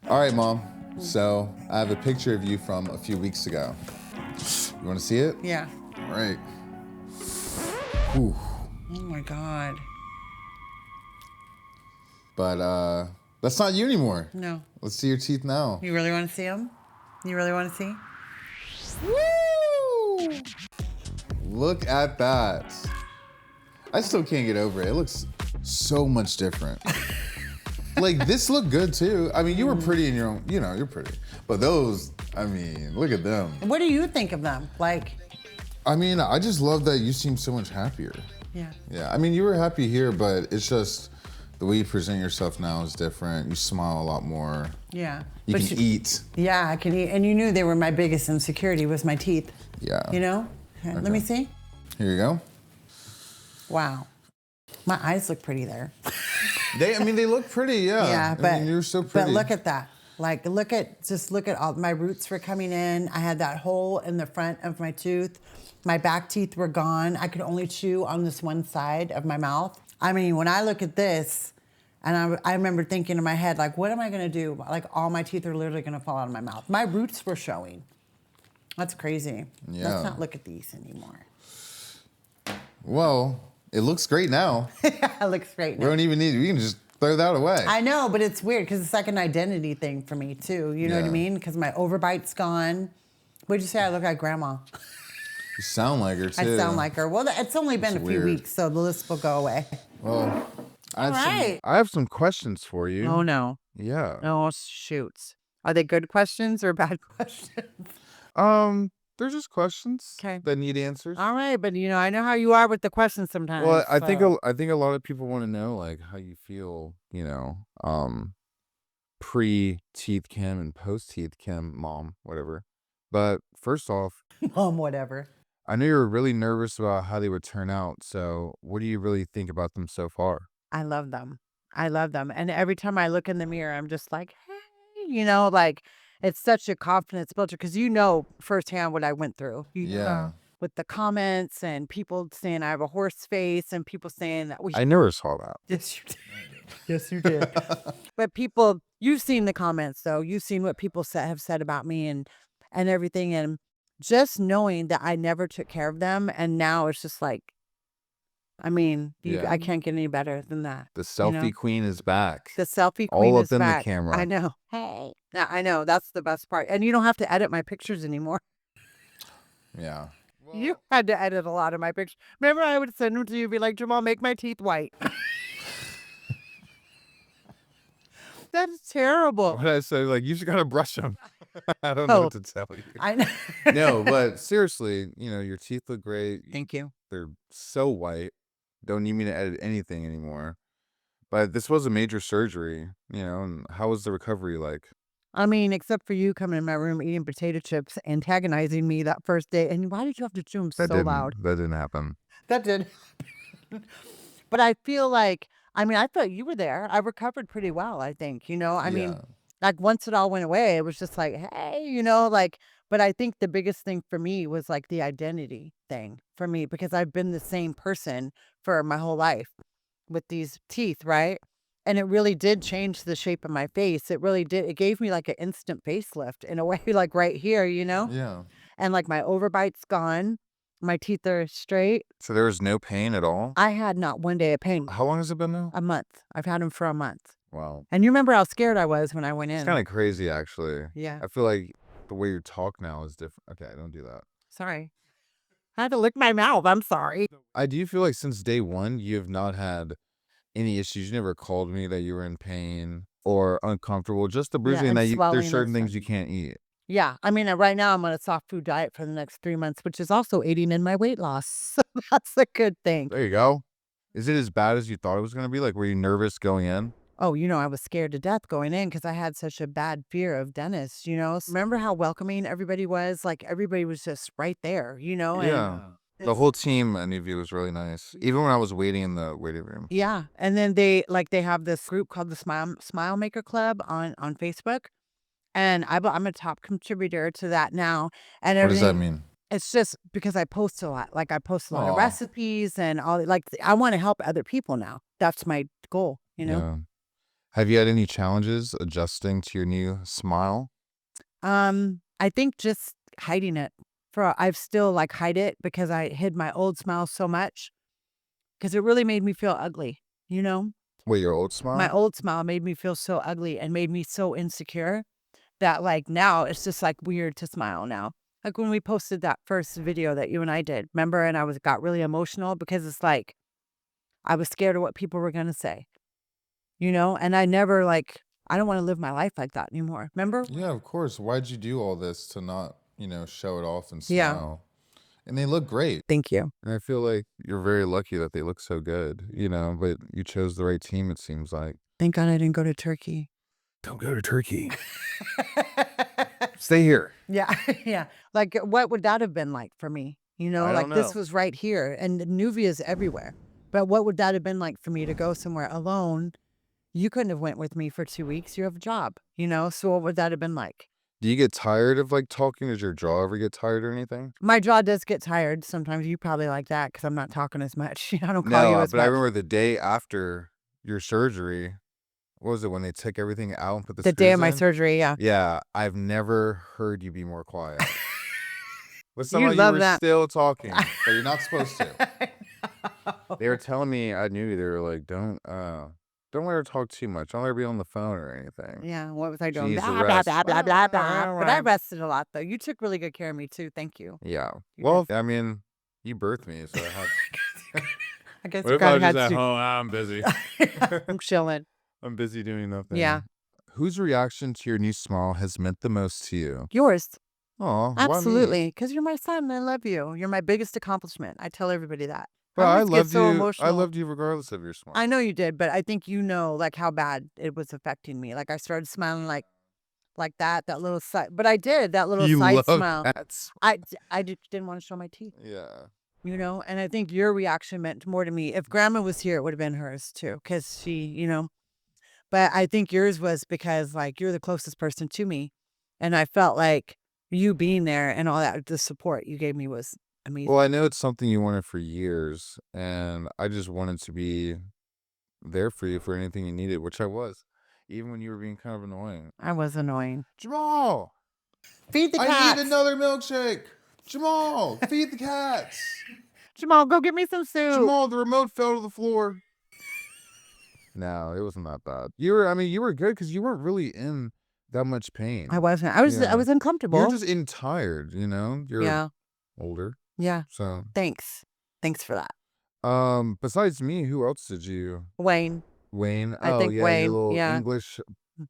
All right, Mom. So I have a picture of you from a few weeks ago. You want to see it? Yeah. All right. Whew. Oh my God. But that's not you anymore. No. Let's see your teeth now. You really want to see them? You really want to see? Woo! Look at that. I still can't get over it. It looks so much different. Like, this looked good too. I mean, you were pretty in your own, you're pretty. But those, I mean, look at them. What do you think of them? Like, I mean, I just love that you seem so much happier. yeah. Yeah, I mean, you were happy here, but it's just the way you present yourself now is different. You smile a lot more. Yeah. You can eat. Yeah, I can eat. And you knew they were my biggest insecurity was my teeth. Yeah. You know? Okay. Let me see. Here you go. Wow. My eyes look pretty there. They look pretty, yeah. Yeah, but I mean, you're so pretty. But look at that. Like, look at all my roots were coming in. I had that hole in the front of my tooth. My back teeth were gone. I could only chew on this one side of my mouth. I mean, when I look at this, and I remember thinking in my head, like, what am I gonna do? Like, all my teeth are literally gonna fall out of my mouth. My roots were showing. That's crazy. Yeah. Let's not look at these anymore. Well, it looks great now. It looks great now. We don't even need it. We can just throw that away. I know, but it's weird because it's like an identity thing for me too. You know what I Yeah. mean? Because my overbite's gone. What'd you say? I look like grandma. You sound like her, too. I sound like her. Well, it's only been a few weird. weeks, so the list will go away. Well, I have some questions for you. Oh, no. Yeah. Oh, shoot. Are they good questions or bad questions? They're just questions Okay. that need answers. All right, but I know how you are with the questions sometimes. Well, I think so- a lot of people want to know like how you feel, pre teeth chem and post teeth chem, mom, whatever. But first off, Mom, whatever. I know you were really nervous about how they would turn out. So, what do you really think about them so far? I love them. I love them. And every time I look in the mirror, I'm just like, hey, like it's such a confidence builder because firsthand what I went through. Yeah. With the comments and people saying I have a horse face and people saying that I never saw that. Yes, you did. Yes, you did. But you've seen the comments though. You've seen what people have said about me and everything. And just knowing that I never took care of them. And now it's just like, Yeah. I can't get any better than that. The selfie queen is back. The selfie All queen up is in the back. camera. I know. Hey. Yeah, I know. That's the best part. And you don't have to edit my pictures anymore. Yeah. You had to edit a lot of my pictures. Remember, I would send them to you, be like, Jamal, make my teeth white. That's terrible. What did I say? Like, you just gotta brush them. I don't know what to tell you. I know. No, but seriously, your teeth look great. Thank you. They're so white. Don't need me to edit anything anymore. But this was a major surgery, and how was the recovery like? Except for you coming in my room eating potato chips, antagonizing me that first day. And why did you have to chew them so loud? That didn't happen. That did. But I feel like, I thought you were there. I recovered pretty well, I think, Yeah. like once it all went away, it was just like, hey, but I think the biggest thing for me was like the identity thing for me, because I've been the same person for my whole life with these teeth, right? And it really did change the shape of my face. It really did. It gave me like an instant facelift in a way, like right here, Yeah. and like my overbite's gone. My teeth are straight. So there was no pain at all? I had not one day of pain. How long has it been now? A month. I've had them for a month. Wow. And you remember how scared I was when I went in. It's kind of crazy, actually. Yeah. I feel like the way you talk now is different. Okay, don't do that. Sorry. I had to lick my mouth. I'm sorry. I do feel like since day one, you have not had any issues. You never called me that you were in pain or uncomfortable. Just the bruising and that swelling there's and certain things stuff. you can't eat. Yeah. Right now I'm on a soft food diet for the next 3 months, which is also aiding in my weight loss. So that's a good thing. There you go. Is it as bad as you thought it was going to be? Like, were you nervous going in? Oh, I was scared to death going in because I had such a bad fear of dentists, Remember how welcoming everybody was? Like everybody was just right there, Yeah. The whole team at Nuvia was really nice. Even when I was waiting in the waiting room. Yeah. And then they have this group called the Smile Maker Club on Facebook. And I'm a top contributor to that now. And What does that everything- mean? It's just because I post a lot. Like I post a lot of Aw. recipes and all. Like I want to help other people now. That's my goal. Yeah. Have you had any challenges adjusting to your new smile? I think just hiding it. I've still like hide it because I hid my old smile so much because it really made me feel ugly, you know? Wait, your old My smile? old smile made me feel so ugly and made me so insecure that like now it's just like weird to smile now. Like when we posted that first video that you and I did, remember? And got really emotional because it's like I was scared of what people were gonna say, And I never like I don't want to live my life like that anymore. Remember? Yeah, of course. Why'd you do all this to not, show it off and Yeah. smile? And they look great. Thank you. And I feel like you're very lucky that they look so good, but you chose the right team, it seems like. Thank God I didn't go to Turkey. Don't go to Turkey. Stay here. Yeah, yeah. Like, what would that have been like for me? I Like don't this know. was right here, and Nuvia's everywhere. But what would that have been like for me to go somewhere alone? You couldn't have went with me for 2 weeks. You have a job, So what would that have been like? Do you get tired of like talking? Does your jaw ever get tired or anything? My jaw does get tired sometimes. You probably like that because I'm not talking as much. I don't call No, you as but I much. remember the day after your surgery. What was it when they took everything out and put the The day of screws my in? surgery, yeah. Yeah, I've never heard you be more quiet. But You somehow you love were that. still talking. But you're not supposed to. They were telling me, I knew they were like, don't let her talk too much. Don't let her be on the phone or anything. Yeah, what was I She doing? needs to Blah, blah, rest. blah, blah, blah, blah. But I rested a lot, though. You took really good care of me, too. Thank you. Yeah. You Well, I mean, you birthed me, so I had. I guess What you if I kind was of just had at to. home? I'm busy. I'm chilling. I'm busy doing nothing. Yeah. Whose reaction to your new smile has meant the most to you? Yours. Oh, why me? Absolutely. Because you're my son and I love you. You're my biggest accomplishment. I tell everybody that. I Well, I always get loved so you. I emotional. loved you regardless of your smile. I know you did, but I think like how bad it was affecting me. Like I started smiling like that little side. But I did that little You side love smile. that. I didn't want to show my teeth. Yeah. And I think your reaction meant more to me. If grandma was here, it would have been hers too, because but I think yours was because like you're the closest person to me. And I felt like you being there and all that, the support you gave me was amazing. Well, I know it's something you wanted for years, and I just wanted to be there for you for anything you needed, which I was, even when you were being kind of annoying. I was annoying. Jamal, Feed the I cats. need another milkshake. Jamal, feed the cats. Jamal, go get me some soup. Jamal, the remote fell to the floor. No, it wasn't that bad. You were good because you weren't really in that much pain. I wasn't. I was uncomfortable. You're just tired, You're Yeah. older. Yeah. So Thanks for that. besides me, who else did you? Wayne. Wayne. I Oh think yeah, Wayne. your little Yeah. English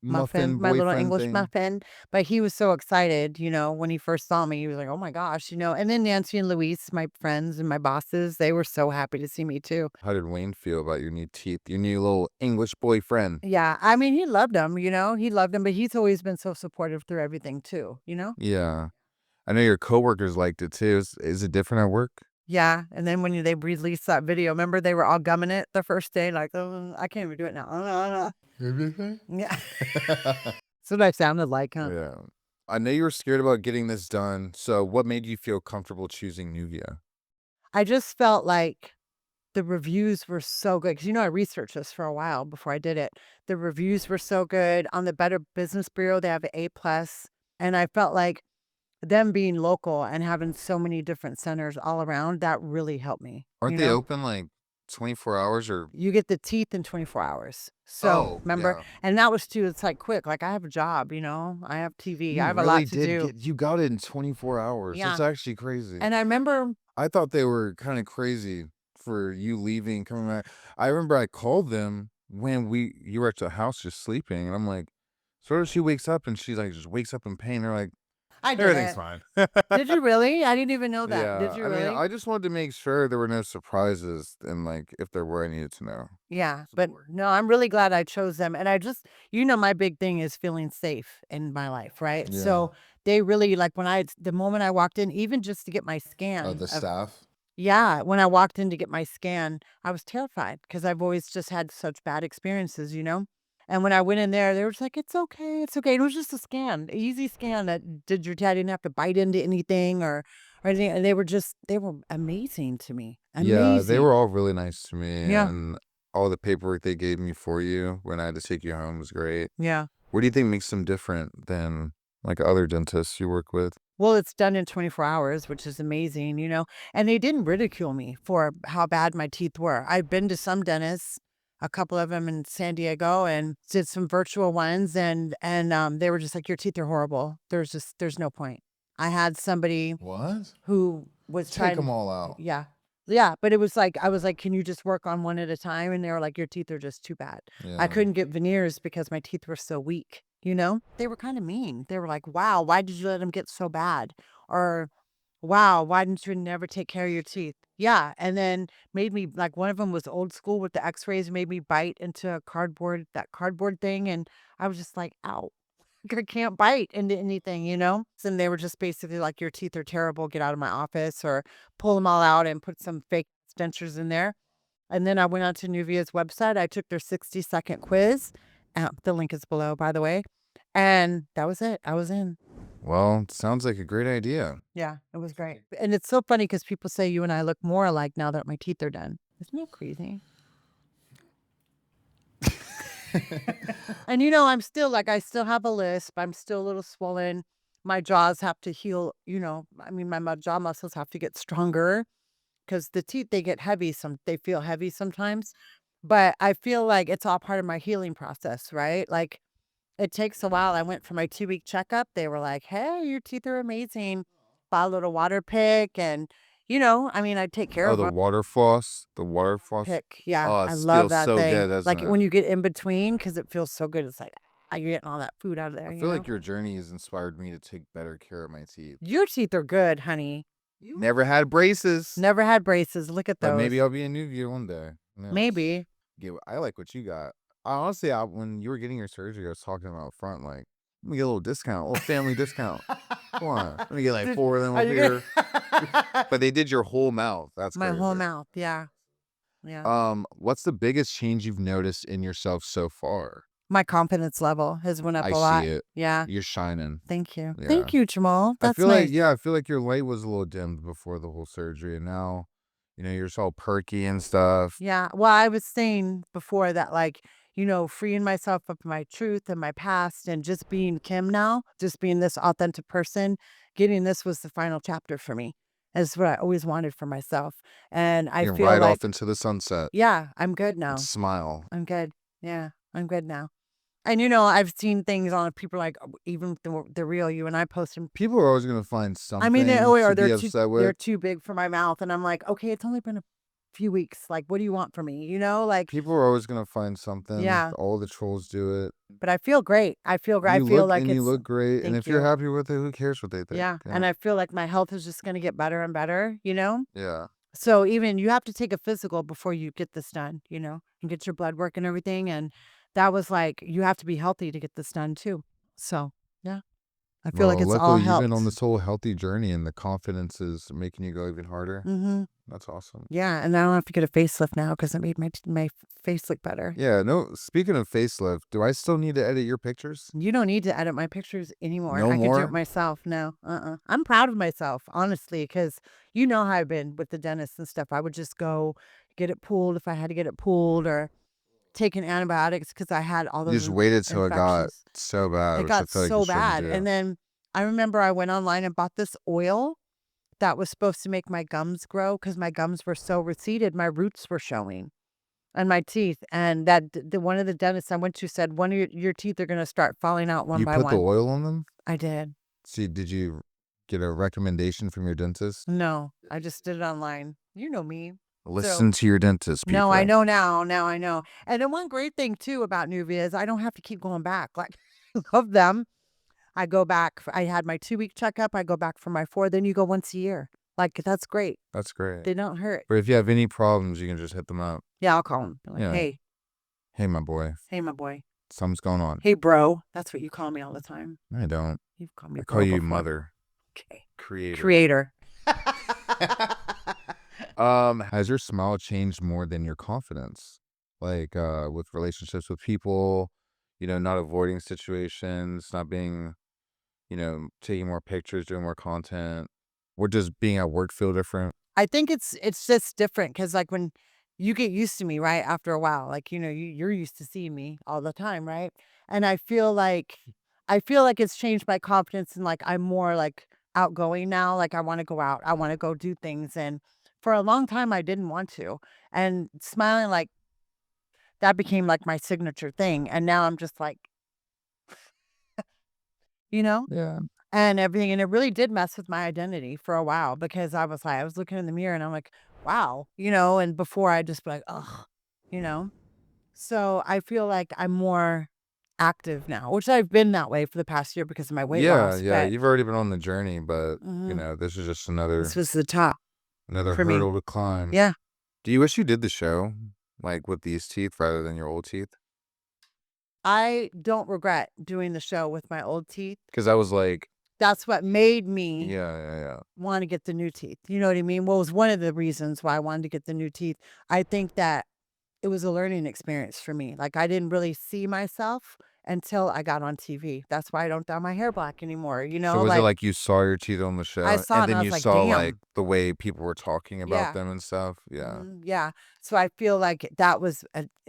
muffin My little boyfriend English thing. muffin. But he was so excited, when he first saw me. He was like, oh my gosh, And then Nancy and Luis, my friends and my bosses, they were so happy to see me too. How did Wayne feel about your new teeth, your new little English boyfriend? Yeah. I mean, he loved them, He loved them, but he's always been so supportive through everything too, Yeah. I know your coworkers liked it too. Is it different at work? Yeah. And then when they released that video, remember they were all gumming it the first day, like, oh, I can't even do it now. Everything? Yeah. That's what I sounded like, huh? Yeah. I know you were scared about getting this done. So what made you feel comfortable choosing Nuvia? I just felt like the reviews were so good because I researched this for a while before I did it. The reviews were so good on the Better Business Bureau. They have an A+, and I felt like them being local and having so many different centers all around, that really helped me. Aren't they open like 24 hours or? You get the teeth in 24 hours. So Oh, remember, yeah. and that was too. It's like quick. Like I have a job, I have TV. I have a really lot to do. You got it in 24 hours. Yeah. That's actually crazy. And I remember, I thought they were kind of crazy for you leaving, coming back. I remember I called them when you were at the house just sleeping, and I'm like, sort of she wakes up and she's like just wakes up in pain. They're like, I did everything's it. fine. Did you really? I didn't even know that. Yeah, Did you really? I just wanted to make sure there were no surprises, and like if there were, I needed to know. Yeah, but no, I'm really glad I chose them. And I just, my big thing is feeling safe in my life, right? Yeah. So they really, like the moment I walked in, even just to get my scan. Oh, the staff? Yeah, when I walked in to get my scan, I was terrified because I've always just had such bad experiences, And when I went in there, they were just like, it's okay, it's okay. It was just a scan, an easy scan that did your dad didn't have to bite into anything or anything. And they were amazing to me. Amazing. Yeah, they were all really nice to me. Yeah. And all the paperwork they gave me for you when I had to take you home was great. Yeah. What do you think makes them different than like other dentists you work with? Well, it's done in 24 hours, which is amazing, and they didn't ridicule me for how bad my teeth were. I've been to some dentists, a couple of them in San Diego, and did some virtual ones, and they were just like, your teeth are horrible. There's no point. I had somebody What? who was Take them trying, all out. yeah. Yeah, but it was like, I was like, can you just work on one at a time? And they were like, your teeth are just too bad. I Yeah. couldn't get veneers because my teeth were so weak, They were kind of mean. They were like, wow, why did you let them get so bad? Or, wow, why didn't you never take care of your teeth? Yeah, and then made me, like, one of them was old school with the x-rays, made me bite into that cardboard thing, and I was just like, ow. I can't bite into anything. And they were just basically like, your teeth are terrible. Get out of my office, or pull them all out and put some fake dentures in there. And then I went on to Nuvia's website. I took their 60-second quiz. The link is below, by the way. And that was it. I was in. Well, it sounds like a great idea. Yeah, it was great. And it's so funny because people say you and I look more alike now that my teeth are done. Isn't that crazy? And I'm still like, I still have a lisp. I'm still a little swollen. My jaws have to heal, my jaw muscles have to get stronger because the teeth, they get heavy. They feel heavy sometimes, but I feel like it's all part of my healing process, right? Like, it takes a while. I went for my 2-week checkup. They were like, hey, your teeth are amazing. Followed a water pick, and, I take care Oh, of them. the water floss. Pick. Yeah, Oh, I it love feels that so thing. good, doesn't Like, it? when you get in between, because it feels so good. It's like, you're getting all that food out of there, I feel like your journey has inspired me to take better care of my teeth. Your teeth are good, honey. Never had braces, Never had braces. Look at but those. maybe I'll be a Nuvia one day. Who knows? Maybe. I like what you got. Honestly, when you were getting your surgery, I was talking about up front, like, let me get a little discount, a little family discount. Come on, let me get like 4 of them Are over you here. But they did your whole mouth. That's My whole crazy. mouth, yeah. What's the biggest change you've noticed in yourself so far? My confidence level has went up I a lot. see it. Yeah. You're shining. Thank you. Yeah. Thank you, Jamal. I That's feel nice. I feel like your light was a little dimmed before the whole surgery, and now, you're just all perky and stuff. Yeah. Well, I was saying before that, like, freeing myself of my truth and my past and just being Kim now, just being this authentic person, getting this was the final chapter for me. That's what I always wanted for myself. And I You can feel ride like, off into the sunset yeah, I'm good and now. smile. I'm good. Yeah, I'm good now. And I've seen things on people like, even the real you and I post them. People are always gonna find I mean, something to be upset they're with. too big for my mouth, and I'm like, okay, it's only been a few weeks. Like, what do you want from me? Like, People are always gonna find something. yeah. All the trolls do it. But I feel great. I feel great. I You feel look like and you it's. look great, and Thank if you're you. happy with it, who cares what they think? Yeah, and I feel like my health is just gonna get better and better. Yeah. So even you have to take a physical before you get this done. And get your blood work and everything. And that was like, you have to be healthy to get this done too. So yeah, I feel like Well, it's all luckily you've been on helped. this whole healthy journey, and the confidence is making you go even harder. Mm-hmm. That's awesome. Yeah, and I don't have to get a facelift now because it made my face look better. Yeah, no, speaking of facelift, do I still need to edit your pictures? You don't need to edit my pictures anymore. No I could do more? it myself. No, I'm proud of myself, honestly, because you know how I've been with the dentist and stuff. I would just go get it pulled if I had to get it pulled, or taking antibiotics because I had all You those just waited till it got infections. so bad, It which I got feel like you so shouldn't bad. do. And then I remember I went online and bought this oil that was supposed to make my gums grow because my gums were so receded, my roots were showing. And my teeth, and that the one of the dentists I went to said one of your teeth are gonna start falling out one You by put the one. oil on them? I did. See, did you get a recommendation from your dentist? No, I just did it online. You know me. Listen to your dentist, people. No, I know now. Now I know. And then one great thing too about Nuvia is I don't have to keep going back. Like, I love them. I go back. I had my 2-week checkup. I go back for my 4. Then you go once a year. Like, that's great. That's great. They don't hurt. But if you have any problems, you can just hit them up. Yeah, I'll call them. Like, Yeah. hey, Hey, my boy, my boy. something's going on. Hey, bro. That's what you call me all the time. I don't. You've called me I bro call you before. mother. Okay. Creator. Creator. Has your smile changed more than your confidence? Like, with relationships with people, not avoiding situations, not being, taking more pictures, doing more content. Or does being at work feel different? I think it's just different because, like, when you get used to me, right? After a while, like, you're used to seeing me all the time, right? And I feel like it's changed my confidence, and like I'm more like outgoing now. Like I want to go out, I want to go do things, and for a long time I didn't want to. And smiling, like, that became like my signature thing. And now I'm just like, you know, Yeah. and everything. And it really did mess with my identity for a while, because I was looking in the mirror and I'm like, wow, and before I'd just be like, ugh, you know. So I feel like I'm more active now, which I've been that way for the past year because of my weight Yeah, loss. yeah, But you've already been on the journey, but, mhm, this is just this another was the top for me. hurdle to climb. Yeah. Do you wish you did the show, like, with these teeth rather than your old teeth? I don't regret doing the show with my old teeth. Because I was like, That's what made me yeah, yeah, yeah. want to get the new teeth. You know what I mean? Well, it was one of the reasons why I wanted to get the new teeth. I think that it was a learning experience for me. Like I didn't really see myself until I got on TV. That's why I don't dye my hair black anymore. So was it Like like you saw your teeth on the I show, saw it and and then I you was like, saw, like, damn. the way people were talking about Yeah. them and stuff? Yeah. Yeah. So I feel like it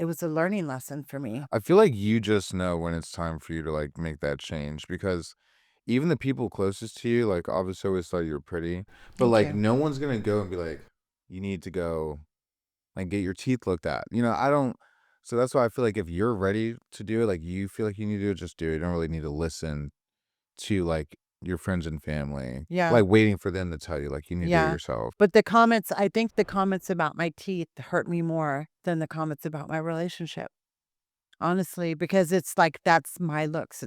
was a learning lesson for me. I feel like you just know when it's time for you to, like, make that change because even the people closest to you, like, obviously always thought you were pretty, but, Thank like, you. no one's gonna go and be like, "You need to go, like, get your teeth looked at." I don't so that's why I feel like if you're ready to do it, like, you feel like you need to do it, just do it. You don't really need to listen to, like, your friends and family, Yeah. like, waiting for them to tell you, like, you need to do it Yeah. yourself. But I think the comments about my teeth hurt me more than the comments about my relationship. Honestly, because it's like that's my looks.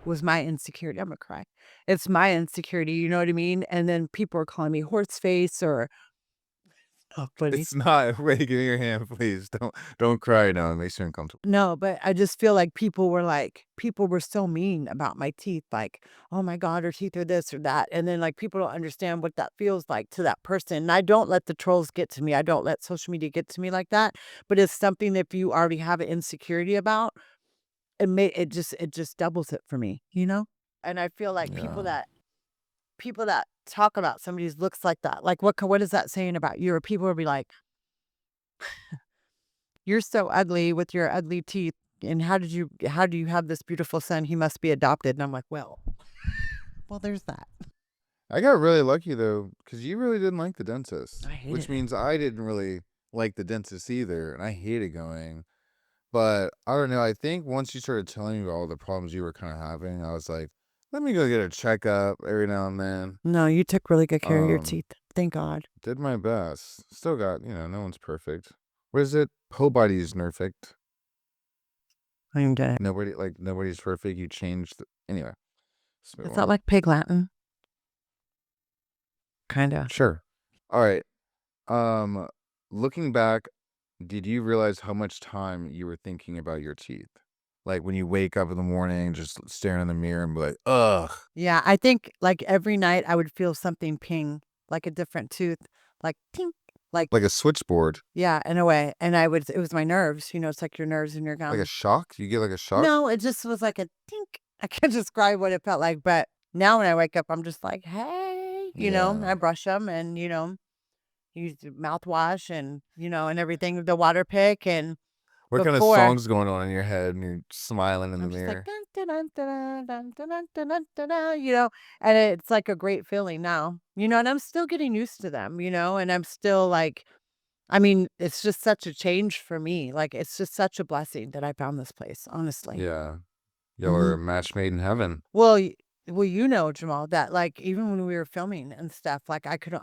Was my insecurity. I'm gonna cry. It's my insecurity, you know what I mean? And then people are calling me horse face or oh, funny. It's not wait, give me your hand, please. Don't cry now, it makes you uncomfortable. No, but I just feel like people were so mean about my teeth, like, oh my God, her teeth are this or that. And then like people don't understand what that feels like to that person. And I don't let the trolls get to me. I don't let social media get to me like that. But it's something that if you already have an insecurity about, it just doubles it for me, you know? And I feel like Yeah. people that talk about somebody's looks like that, like what is that saying about you? Or people will be like, "You're so ugly with your ugly teeth, and how do you have this beautiful son? He must be adopted." And I'm like, well, there's that. I got really lucky though, because you really didn't like the dentist, I which hated it. means I didn't really like the dentist either, and I hated going. But I don't know. I think once you started telling me about all the problems you were kind of having, I was like, let me go get a checkup every now and then. No, you took really good care of your Um, teeth. Thank God. did my best. Still got, no one's perfect. What is it? Nobody's perfect. I'm dead. Nobody's perfect. You changed. Anyway, let's move Is that on. like pig Latin? Kinda. Sure. All right. Um, looking back, did you realize how much time you were thinking about your teeth? Like when you wake up in the morning, just staring in the mirror and be like, ugh. Yeah, I think like every night I would feel something ping, like a different tooth, like tink, like Like a switchboard. yeah, in a way. And it was my nerves, it's like your nerves in your Like a gums. shock? You get like a shock? No, it just was like a tink. I can't describe what it felt like, but now when I wake up, I'm just like, hey, Yeah. I brush them and, use the mouthwash and, and everything, the water pick. And What kind of before, song's going on in your head and you're smiling in the I'm just like, mirror? dun, dun, dun, dun, dun, dun, dun, dun, dun, dun, and it's like a great feeling now, and I'm still getting used to them, and I'm still like, I mean, it's just such a change for me. Like, it's just such a blessing that I found this place, honestly. Yeah. Y'all are Hmm. a match made in heaven. Well, Jamal, that like even when we were filming and stuff, like I could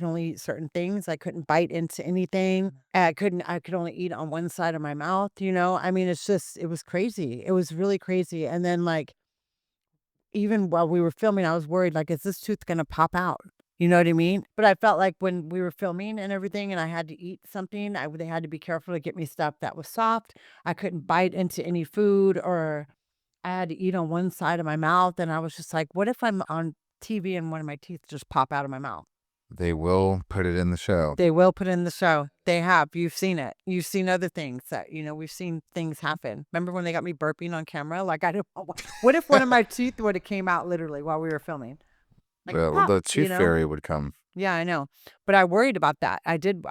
only eat certain things. I couldn't bite into anything. I could only eat on one side of my mouth, I mean, it was crazy. It was really crazy. And then like even while we were filming, I was worried, like, is this tooth gonna pop out? You know what I mean? But I felt like when we were filming and everything and I had to eat something, they had to be careful to get me stuff that was soft. I couldn't bite into any food, or I had to eat on one side of my mouth. And I was just like, what if I'm on TV and one of my teeth just pop out of my mouth? They will put it in the show. They will put in the show. They have. You've seen it. You've seen other things that, we've seen things happen. Remember when they got me burping on camera? Like, I don't know. What if one of my teeth would have came out literally while we were filming? Like, pop, The tooth fairy would come. Yeah, I know. But I worried about that. I did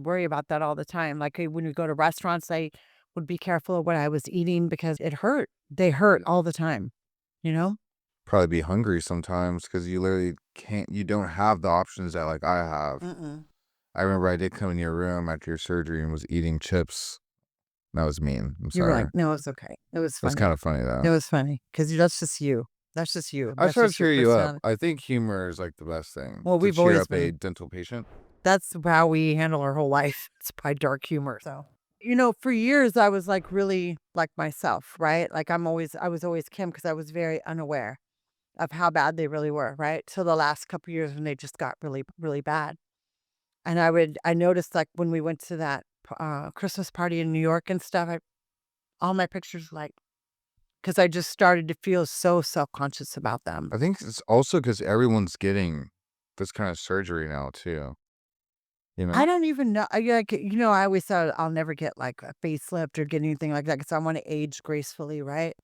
worry about that all the time. Like when we go to restaurants, I would be careful of what I was eating because it hurt. They hurt all the time, you know? Probably be hungry sometimes because you literally you don't have the options that like I have. Mm-mm. I remember I did come in your room after your surgery and was eating chips. That was mean. I'm You were like, sorry. no, it's okay. It was That's funny. kind of funny It though. was funny because that's just you. That's just you. I That's try to just your cheer you up. personality. I think humor is like the best thing Well, to we've cheer always up a been. dental patient. That's how we handle our whole life. It's by dark humor. So, for years I was like really like myself, right? Like I was always Kim because I was very unaware of how bad they really were, right? Till the last couple years when they just got really, really bad. And I noticed like when we went to that Christmas party in New York and stuff, all my pictures like, because I just started to feel so self conscious about them. I think it's also because everyone's getting this kind of surgery now too. You I know? don't even know. Like, I always thought I'll never get like a facelift or get anything like that because I want to age gracefully, right?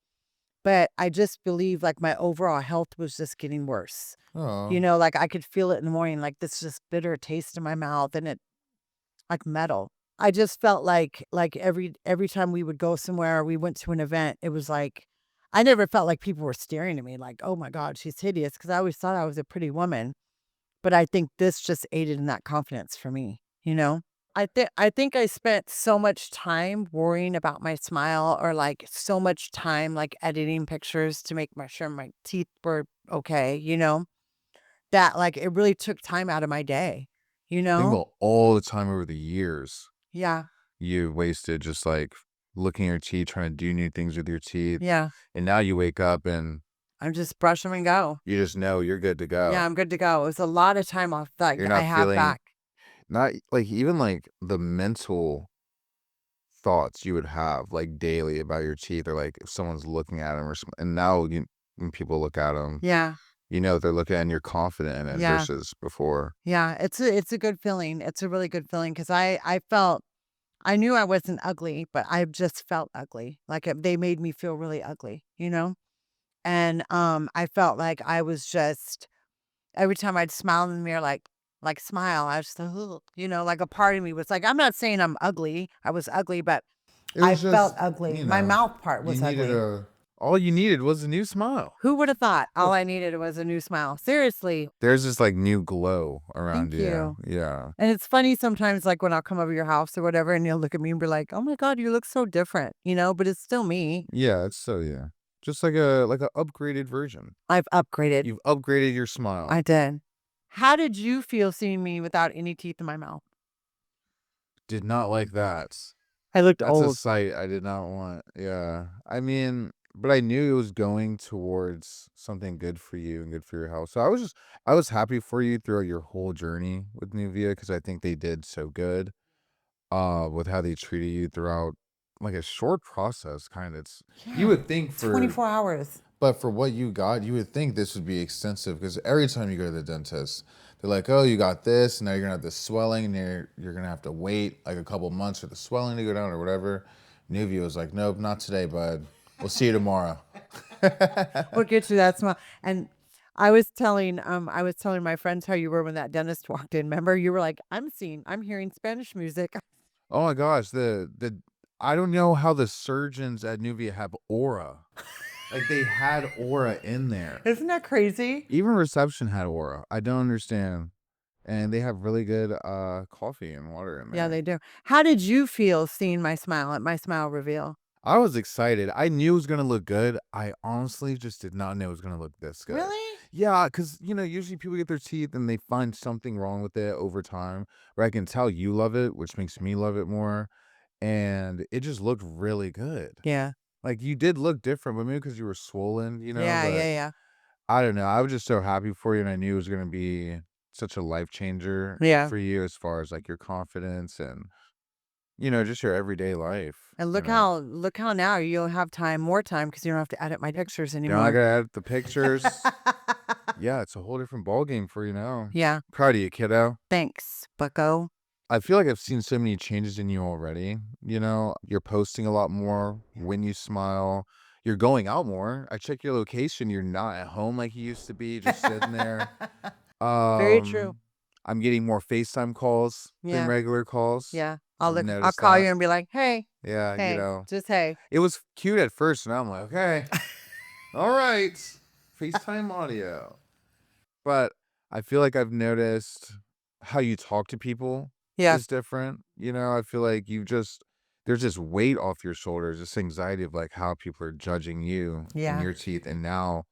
But I just believe like my overall health was just getting worse. Oh, Like I could feel it in the morning, like this just bitter taste in my mouth and it like metal. I just felt like every time we would go somewhere or we went to an event, it was like I never felt like people were staring at me like, "Oh my god, she's hideous," because I always thought I was a pretty woman. But I think this just aided in that confidence for me, you know? I think I spent so much time worrying about my smile or like so much time like editing pictures to make sure my teeth were okay, that like it really took time out of my day, you Think know? about all the time over the years Yeah. you wasted just like looking at your teeth, trying to do new things with your teeth. Yeah. And now you wake up and I'm just brush 'em and go. you just know you're good to Yeah, go. I'm good to go. It was a lot of time off You're that I not have feeling back. not like even like the mental thoughts you would have like daily about your teeth or like if someone's looking at them and now when people look at them, Yeah. they're looking and you're confident in it Yeah. versus before. Yeah. It's a good feeling. It's a really good feeling because I knew I wasn't ugly, but I just felt ugly. Like they made me feel really ugly. And I felt like I was just every time I'd smile in the mirror, like smile, I was just, "Ugh," like a part of me was like, I'm not saying I'm ugly. I was ugly, but it I was felt just, ugly. My mouth part you was needed ugly. a. All you needed was a new smile. Who would have thought all Well, I needed was a new smile? Seriously. There's this like new glow around Thank you. you. Yeah. And it's funny sometimes, like when I'll come over your house or whatever, and you'll look at me and be like, "Oh my God, you look so different," but it's still me. Yeah, it's so yeah. Just like a upgraded version. I've upgraded. You've upgraded your smile. I did. How did you feel seeing me without any teeth in my mouth? Did not like that. I looked That's a old. sight I did not want. Yeah. I mean, but I knew it was going towards something good for you and good for your health. So I was happy for you throughout your whole journey with Nuvia because I think they did so good with how they treated you throughout like a short process kind of. You Yeah. would think for 24 hours. But for what you got, you would think this would be extensive because every time you go to the dentist, they're like, "Oh, you got this. Now you're gonna have this swelling, and you're gonna have to wait like a couple months for the swelling to go down or whatever." Nuvia was like, "Nope, not today, bud. We'll see you tomorrow." What gets you that smile? And I was telling my friends how you were when that dentist walked in. Remember, you were like, I'm hearing Spanish music. oh my gosh, the I don't know how the surgeons at Nuvia have aura. Like they had aura in there. Isn't that crazy? Even reception had aura. I don't understand. And they have really good coffee and water in Yeah, there. they do. How did you feel seeing my smile at my smile reveal? I was excited. I knew it was gonna look good. I honestly just did not know it was gonna look this good. Really? Yeah, because usually people get their teeth and they find something wrong with it over time. Where I can tell you love it, which makes me love it more. And it just looked really good. Yeah. Like you did look different, but maybe because you were swollen, Yeah, but yeah, yeah. I don't know. I was just so happy for you, and I knew it was gonna be such a life changer Yeah. for you as far as like your confidence and just your everyday life. And look how now you'll have more time because you don't have to edit my pictures You're not anymore. gonna edit the pictures. Yeah, it's a whole different ballgame for you now. Yeah. Proud of you, kiddo. Thanks, bucko. I feel like I've seen so many changes in you already. You're posting a lot more when you smile. You're going out more. I check your location. You're not at home like you used to be, just sitting there. Very true. Um, I'm getting more FaceTime calls Yeah. than regular calls. Yeah. I've I'll noticed call that. you and be like, hey, Yeah, you hey, know, just hey. it was cute at first, and I'm like, okay, all right, FaceTime audio. But I feel like I've noticed how you talk to people Yeah. is different. You know, I feel like there's this weight off your shoulders, this anxiety of like how people are judging you and Yeah. your teeth, and now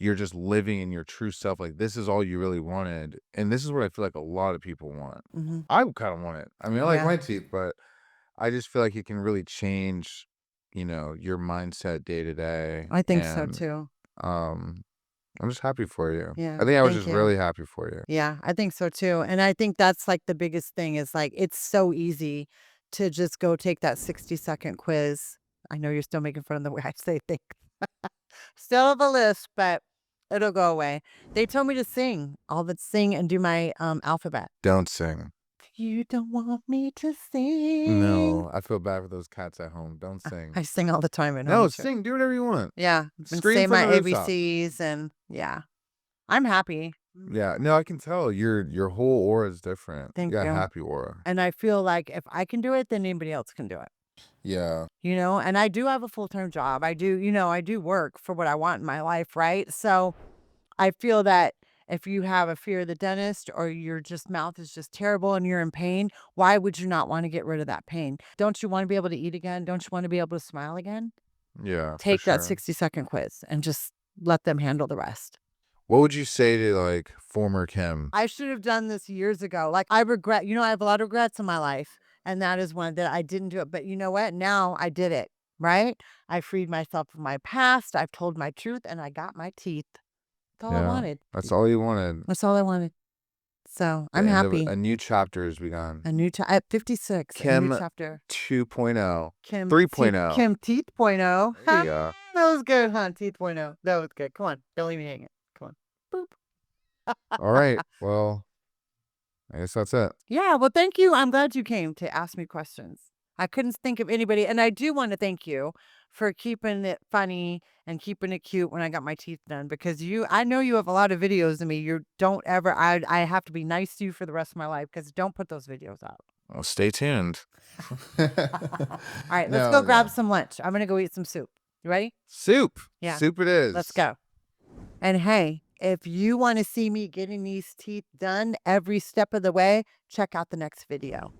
you're just living in your true self. Like this is all you really wanted, and this is what I feel like a lot of people want. Mm-hmm. I kind of want it. I mean, I like Yeah. my teeth, but I just feel like it can really change, your mindset day to day. I think so And too. um, I'm just happy for you. Yeah. I think I was Thank just you. really happy for you. Yeah, I think so too. And I think that's like the biggest thing is like it's so easy to just go take that 60-second quiz. I know you're still making fun of the way I say things. Still have a list, but it'll go away. They told me to sing. I'll sing and do my alphabet. Don't sing. You don't want me to sing. No, I feel bad for those cats at home. Don't sing. I sing all the time at No, home. Too. sing. Do whatever you want. Yeah. And Scream say from my the rooftop. ABCs and yeah. I'm happy. Yeah, no, I can tell your whole aura is different. Thank You got a you. happy aura. And I feel like if I can do it, then anybody else can do it. Yeah. And I do have a full-time job. I do work for what I want in my life, right? So I feel that if you have a fear of the dentist or your just mouth is just terrible and you're in pain, why would you not want to get rid of that pain? Don't you want to be able to eat again? Don't you want to be able to smile again? Yeah, for Take that sure. 60-second quiz and just let them handle the rest. What would you say to like former Kim? I should have done this years ago. Like I regret, I have a lot of regrets in my life. And that is one that I didn't do it. But you know what? Now I did it, right? I freed myself from my past. I've told my truth and I got my teeth. That's all I wanted. That's all you wanted. That's all I wanted. So The I'm end of happy. a new chapter has begun. A new at 56, a new Kim chapter. 2.0. Kim 3.0. Kim Teeth.0. There you go. That was good, huh? Teeth.0. That was good. Come on. Don't leave me hanging. Come on. Boop. All right. Well, I guess that's it. Yeah, well, thank you. I'm glad you came to ask me questions. I couldn't think of anybody. And I do want to thank you for keeping it funny and keeping it cute when I got my teeth done because I know you have a lot of videos of me. You don't ever, I have to be nice to you for the rest of my life because don't put those videos out. Well, stay tuned. All right, let's go grab some lunch. I'm going to go eat some soup. You ready? Soup. Yeah. Soup it is. Let's go. And hey, if you want to see me getting these teeth done every step of the way, check out the next video.